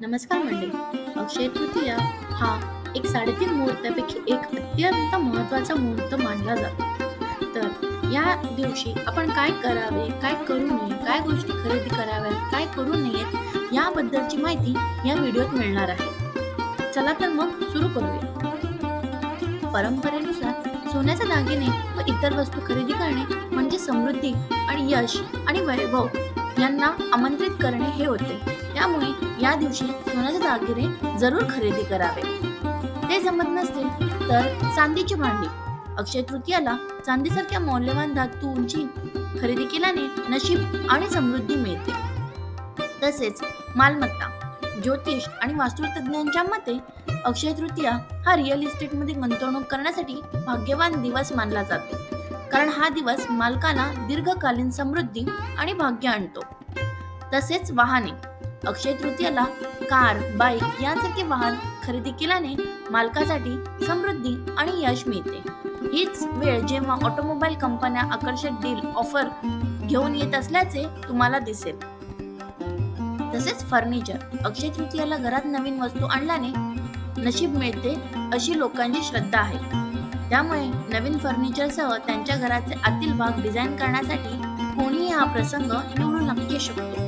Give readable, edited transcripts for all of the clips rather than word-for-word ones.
नमस्कार मंडळी. अक्षय तृतीया हा एक 3.5 मुहूर्तापैकी एक अत्यंत महत्त्वाचा मुहूर्त मानला जातो. तर या दिवशी आपण काय करावे, काय करू नये, काय गोष्टी खरेदी कराव्यात, काय करू नयेत याबद्दलची माहिती या व्हिडिओत मिळणार आहे. चला तर मग सुरू करूया. परंपरेनुसार सोन्याचे दागिने व इतर वस्तू खरेदी करणे म्हणजे समृद्धी आणि यश आणि वैभव यांना आमंत्रित करणे हे होते. त्यामुळे या दिवशी सोन्याचे दागिने जरूर खरेदी करावे. ते जमत नसतील तर चांदीची भांडी. अक्षय तृतीयाला चांदीसारख्या मौल्यवान धातूंची खरेदी केल्याने नशीब आणि समृद्धी मिळते. तसेच मालमत्ता, ज्योतिष आणि वास्तुतज्ञांच्या मते अक्षय तृतीया हा रिअल इस्टेटमध्ये गुंतवणूक करण्यासाठी भाग्यवान दिवस मानला जातो. कारण हा दिवस मालकाला दीर्घकालीन समृद्धी आणि भाग्य आणतो. तसेच वाहने. अक्षय तृतीयाला कार, बाईक यांसारखे वाहन खरेदी केल्याने मालकासाठी समृद्धी आणि यश मिळते. हीच वेळ जेव्हा ऑटोमोबाईल कंपन्या आकर्षक डील ऑफर घेऊन येत असल्याचे तुम्हाला दिसेल. तसेच फर्निचर. अक्षय तृतीयाला घरात नवीन वस्तू आणल्याने नशीब मिळते अशी लोकांची श्रद्धा आहे. त्यामुळे नवीन फर्निचरसह त्यांच्या घराचे आतील भाग डिझाईन करण्यासाठी कोणीही हा प्रसंग निवडू नक्की शकतो.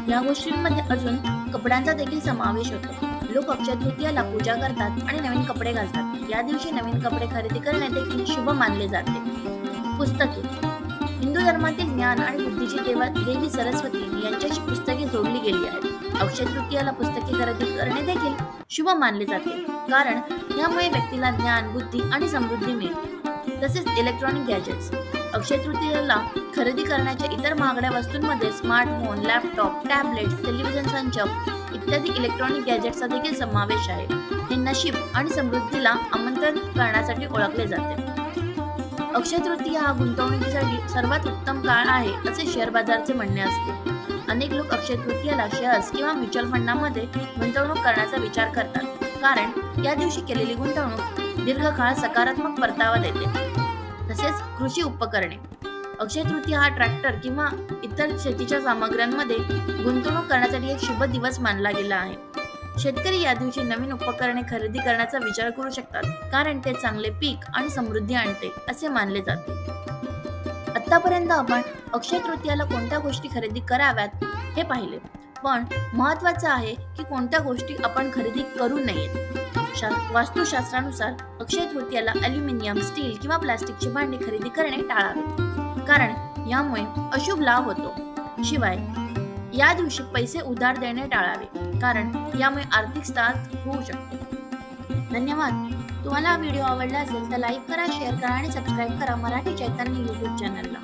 या गोष्टींमध्ये अजून कपड्यांचा देखील समावेश होतो. लोक अक्षय तृतीयाला पूजा करतात आणि नवीन कपडे घालतात. या दिवशी नवीन कपडे खरेदी करणे देखील शुभ मानले जाते. पुस्तके. हिंदू धर्मातील ज्ञान आणि बुद्धीची देवी सरस्वती यांच्याशी पुस्तके जोडली गेली आहेत. अक्षय तृतीयाला पुस्तके खरेदी करणे देखील शुभ मानले जाते, कारण यामुळे व्यक्तीला ज्ञान, बुद्धी आणि समृद्धी मिळते. तसेच इलेक्ट्रॉनिक गॅजेट्स. अक्षय तृतीयाला खरेदी करण्याच्या इतर महागड्या वस्तूंमध्ये स्मार्टफोन, लॅपटॉप, टॅबलेट, टेलिव्हिजन संच इत्यादी इलेक्ट्रॉनिक गॅजेट्सचा देखील समावेश आहे. हे नशीब आणि समृद्धीला आमंत्रण करण्यासाठी ओळखले जाते. अक्षय तृतीया हा गुंतवणुकीसाठी सर्वात उत्तम काळ आहे असे शेअर बाजारचे म्हणणे असते. अनेक लोक अक्षय तृतीयाला शेअर्स किंवा म्युच्युअल फंडामध्ये गुंतवणूक करण्याचा विचार करतात, कारण या दिवशी केलेली गुंतवणूक दीर्घकाळ सकारात्मक परतावा देते. तसेच कृषी उपकरणे. अक्षय तृतीया हा ट्रॅक्टर किंवा इतर शेतीच्या सामग्र्यांमध्ये गुंतवणूक करण्यासाठी एक शुभ दिवस मानला गेला आहे. शेतकरी या दिवशी नवीन उपकरणे खरेदी करण्याचा विचार करू शकतात, कारण ते चांगले पीक आणि समृद्धी आणते असे मानले जाते. आतापर्यंत आपण अक्षय तृतीयाला कोणत्या गोष्टी खरेदी कराव्यात हे पाहिले, पण महत्त्वाचं आहे की कोणत्या गोष्टी आपण खरेदी करू नयेत. वास्तुशास्त्रानुसार अक्षय तृतीयाला अल्युमिनियम, स्टील किंवा प्लास्टिकची भांडी खरेदी करणे टाळावे, कारण यामुळे अशुभ लाभ होतो. शिवाय या दिवशी पैसे उधार देणे टाळावे, कारण यामुळे आर्थिक स्थिती होऊ शकते. धन्यवाद. तुम्हाला हा व्हिडिओ आवडला असेल तर लाईक करा, शेअर करा आणि सबस्क्राईब करा मराठी चैतन्य YouTube चॅनलला.